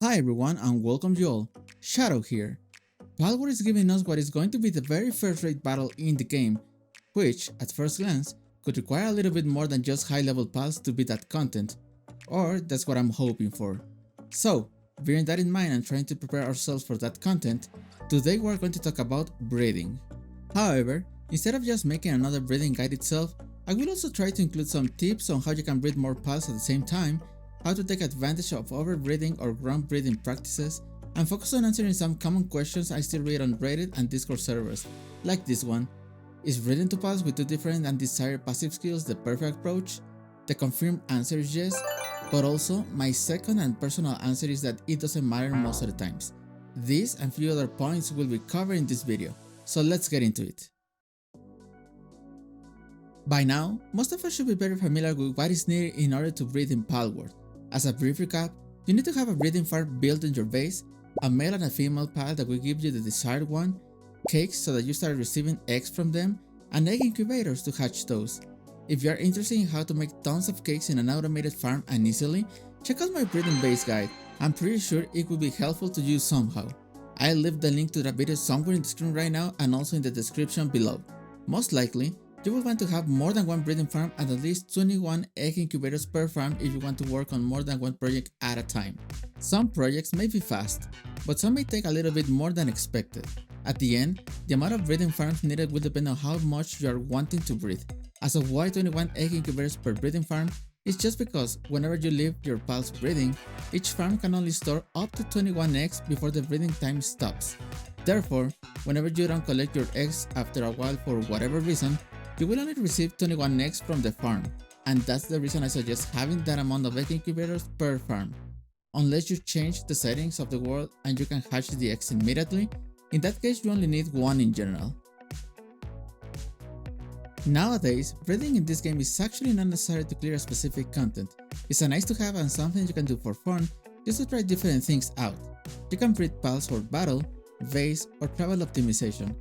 Hi everyone and welcome you all. Shadow here. Palworld is giving us what is going to be the very first raid battle in the game, which, at first glance, could require a little bit more than just high level pals to beat that content, or that's what I'm hoping for. So, bearing that in mind and trying to prepare ourselves for that content, today we're going to talk about breeding. However, instead of just making another breeding guide itself, I will also try to include some tips on how you can breed more pals at the same time, how to take advantage of overbreeding or ground breeding practices, and focus on answering some common questions I still read on Reddit and Discord servers, like this one. Is breeding two pals with two different and desired passive skills the perfect approach? The confirmed answer is yes, but also my second and personal answer is that it doesn't matter most of the times. These and few other points will be covered in this video, so let's get into it. By now, most of us should be very familiar with what is needed in order to breed in Palworld. As a brief recap, you need to have a breeding farm built in your base, a male and a female pal that will give you the desired one, cakes so that you start receiving eggs from them, and egg incubators to hatch those. If you are interested in how to make tons of cakes in an automated farm and easily, check out my breeding base guide. I'm pretty sure it will be helpful to you somehow. I'll leave the link to that video somewhere in the screen right now and also in the description below. Most likely, you will want to have more than one breeding farm and at least 21 egg incubators per farm if you want to work on more than one project at a time. Some projects may be fast, but some may take a little bit more than expected. At the end, the amount of breeding farms needed will depend on how much you are wanting to breed. As of why 21 egg incubators per breeding farm, it's just because whenever you leave your pals breeding, each farm can only store up to 21 eggs before the breeding time stops. Therefore, whenever you don't collect your eggs after a while for whatever reason, you will only receive 21 eggs from the farm, and that's the reason I suggest having that amount of egg incubators per farm. Unless you change the settings of the world and you can hatch the eggs immediately, in that case you only need one in general. Nowadays, breeding in this game is actually not necessary to clear a specific content. It's a nice to have and something you can do for fun just to try different things out. You can breed pals for battle, base, or travel optimization.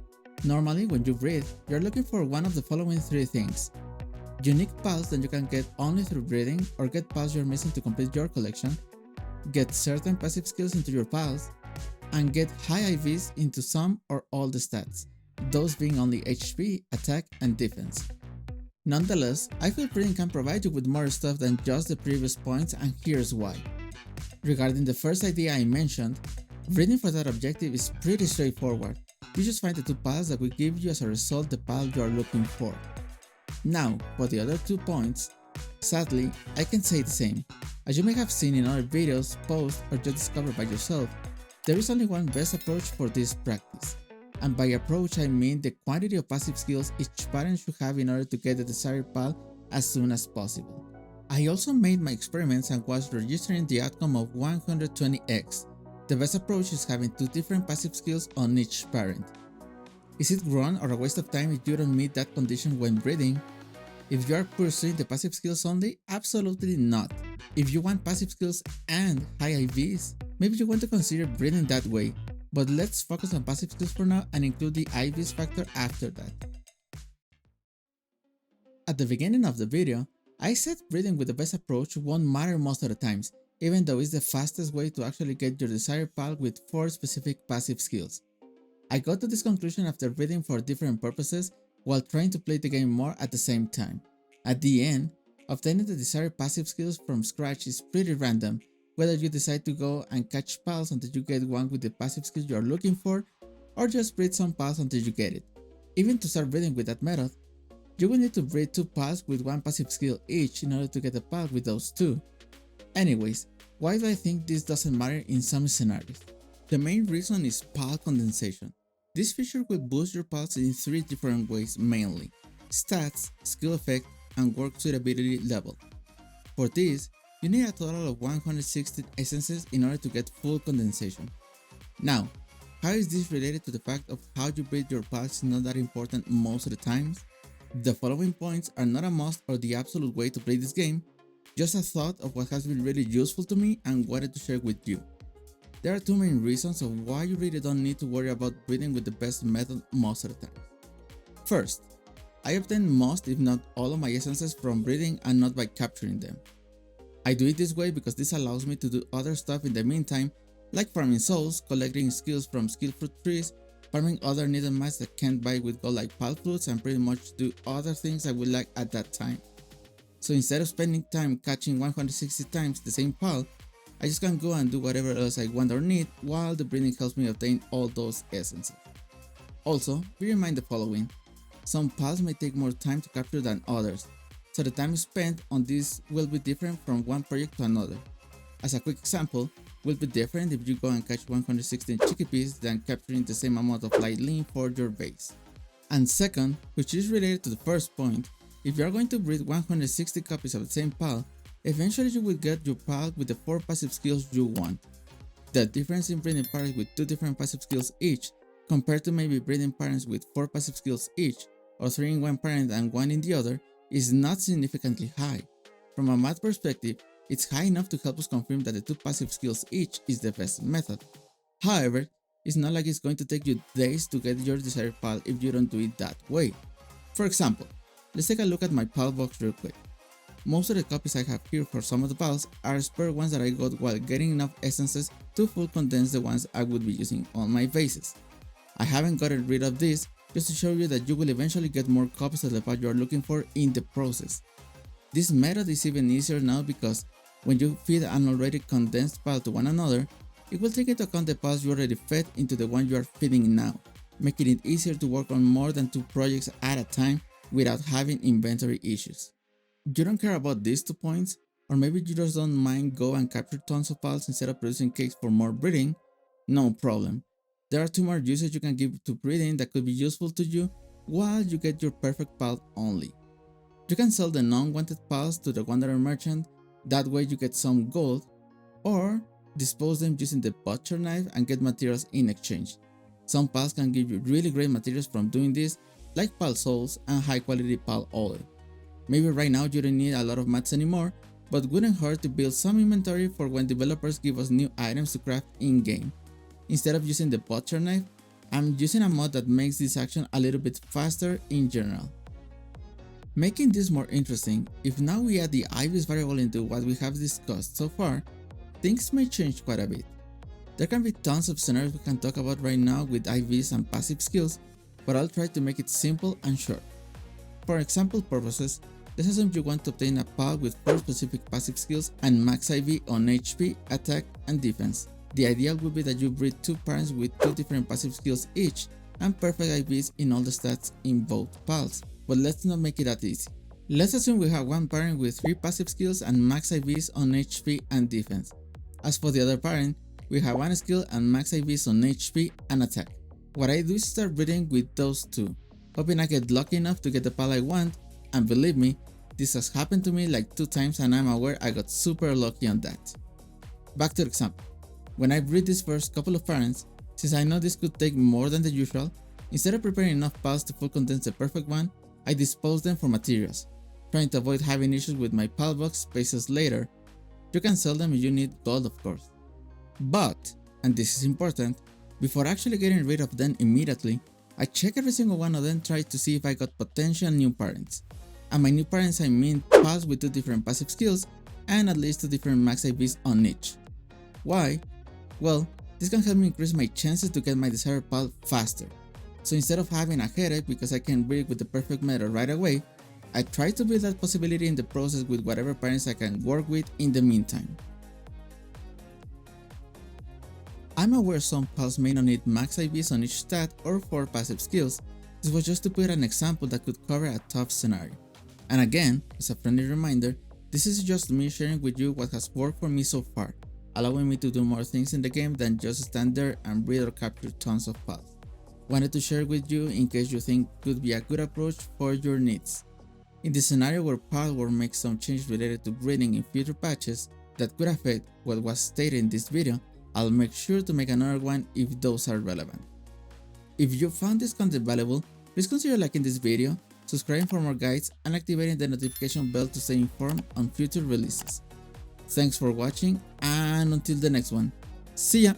Normally, when you breed, you're looking for one of the following three things: unique pals that you can get only through breeding or get pals you're missing to complete your collection, get certain passive skills into your pals, and get high IVs into some or all the stats, those being only HP, attack, and defense. Nonetheless, I feel breeding can provide you with more stuff than just the previous points, and here's why. Regarding the first idea I mentioned, breeding for that objective is pretty straightforward. You just find the two pals that will give you as a result the pal you are looking for. Now, for the other 2 points, sadly, I can say the same. As you may have seen in other videos, posts, or just discovered by yourself, there is only one best approach for this practice. And by approach I mean the quantity of passive skills each parent should have in order to get the desired pal as soon as possible. I also made my experiments and was registering the outcome of 120x. The best approach is having 2 different passive skills on each parent. Is it wrong or a waste of time if you don't meet that condition when breeding? If you are pursuing the passive skills only, absolutely not. If you want passive skills and high IVs, maybe you want to consider breeding that way, but let's focus on passive skills for now and include the IVs factor after that. At the beginning of the video, I said breeding with the best approach won't matter most of the times, even though it's the fastest way to actually get your desired pal with 4 specific passive skills. I got to this conclusion after breeding for different purposes while trying to play the game more at the same time. At the end, obtaining the desired passive skills from scratch is pretty random, whether you decide to go and catch pals until you get one with the passive skills you are looking for, or just breed some pals until you get it. Even to start breeding with that method, you will need to breed 2 pals with 1 passive skill each in order to get a pal with those 2. Anyways, why do I think this doesn't matter in some scenarios? The main reason is pal condensation. This feature will boost your pals in 3 different ways mainly: stats, skill effect, and work suitability level. For this, you need a total of 160 essences in order to get full condensation. Now, how is this related to the fact of how you breed your pals is not that important most of the times? The following points are not a must or the absolute way to play this game, just a thought of what has been really useful to me and wanted to share with you. There are 2 main reasons of why you really don't need to worry about breeding with the best method most of the time. First, I obtain most if not all of my essences from breeding and not by capturing them. I do it this way because this allows me to do other stuff in the meantime like farming souls, collecting skills from skill fruit trees, farming other needle mats that can't buy with gold like pal fruits, and pretty much do other things I would like at that time. So instead of spending time catching 160 times the same pal, I just can go and do whatever else I want or need while the breeding helps me obtain all those essences. Also, bear in mind the following. Some pals may take more time to capture than others, so the time spent on this will be different from one project to another. As a quick example, will be different if you go and catch 116 chickadees than capturing the same amount of light lean for your base. And second, which is related to the first point, if you are going to breed 160 copies of the same pal, eventually you will get your pal with the 4 passive skills you want. The difference in breeding parents with 2 different passive skills each, compared to maybe breeding parents with 4 passive skills each, or 3 in one parent and 1 in the other, is not significantly high. From a math perspective, it's high enough to help us confirm that the 2 passive skills each is the best method. However, it's not like it's going to take you days to get your desired pal if you don't do it that way. For example, let's take a look at my pal box real quick. Most of the copies I have here for some of the pals are spare ones that I got while getting enough essences to full condense the ones I would be using on my bases. I haven't gotten rid of this just to show you that you will eventually get more copies of the pal you are looking for in the process. This method is even easier now because when you feed an already condensed pal to one another, it will take into account the pals you already fed into the one you are feeding now, making it easier to work on more than 2 projects at a time without having inventory issues. You don't care about these 2 points, or maybe you just don't mind go and capture tons of pals instead of producing cakes for more breeding? No problem. There are 2 more uses you can give to breeding that could be useful to you while you get your perfect pal only. You can sell the non-wanted pals to the Wanderer merchant, that way you get some gold, or dispose them using the butcher knife and get materials in exchange. Some pals can give you really great materials from doing this, like pal souls and high quality pal oil. Maybe right now you don't need a lot of mats anymore, but wouldn't hurt to build some inventory for when developers give us new items to craft in-game. Instead of using the butcher knife, I'm using a mod that makes this action a little bit faster in general. Making this more interesting, if now we add the IVs variable into what we have discussed so far, things may change quite a bit. There can be tons of scenarios we can talk about right now with IVs and passive skills, but I'll try to make it simple and short. For example purposes, let's assume you want to obtain a pal with 4 specific passive skills and max IV on HP, attack, and defense. The ideal would be that you breed 2 parents with 2 different passive skills each and perfect IVs in all the stats in both pals, but let's not make it that easy. Let's assume we have 1 parent with 3 passive skills and max IVs on HP and defense. As for the other parent, we have 1 skill and max IVs on HP and attack. What I do is start breeding with those 2, hoping I get lucky enough to get the pal I want, and believe me, this has happened to me like 2 times and I'm aware I got super lucky on that. Back to the example. When I breed these first couple of parents, since I know this could take more than the usual, instead of preparing enough pals to full condense the perfect one, I dispose them for materials, trying to avoid having issues with my pal box spaces later. You can sell them if you need gold, of course. But, and this is important, before actually getting rid of them immediately, I check every single one of them, try to see if I got potential new parents. And by new parents I mean pals with 2 different passive skills and at least 2 different max IVs on each. Why? Well, this can help me increase my chances to get my desired pal faster. So instead of having a headache because I can breed with the perfect method right away, I try to build that possibility in the process with whatever parents I can work with in the meantime. I'm aware some pals may not need max IVs on each stat or 4 passive skills. This was just to put an example that could cover a tough scenario. And again, as a friendly reminder, this is just me sharing with you what has worked for me so far, allowing me to do more things in the game than just stand there and breed or capture tons of pals. Wanted to share with you in case you think could be a good approach for your needs. In the scenario where Palworld makes some changes related to breeding in future patches that could affect what was stated in this video, I'll make sure to make another one if those are relevant. If you found this content valuable, please consider liking this video, subscribing for more guides, and activating the notification bell to stay informed on future releases. Thanks for watching, and until the next one, see ya!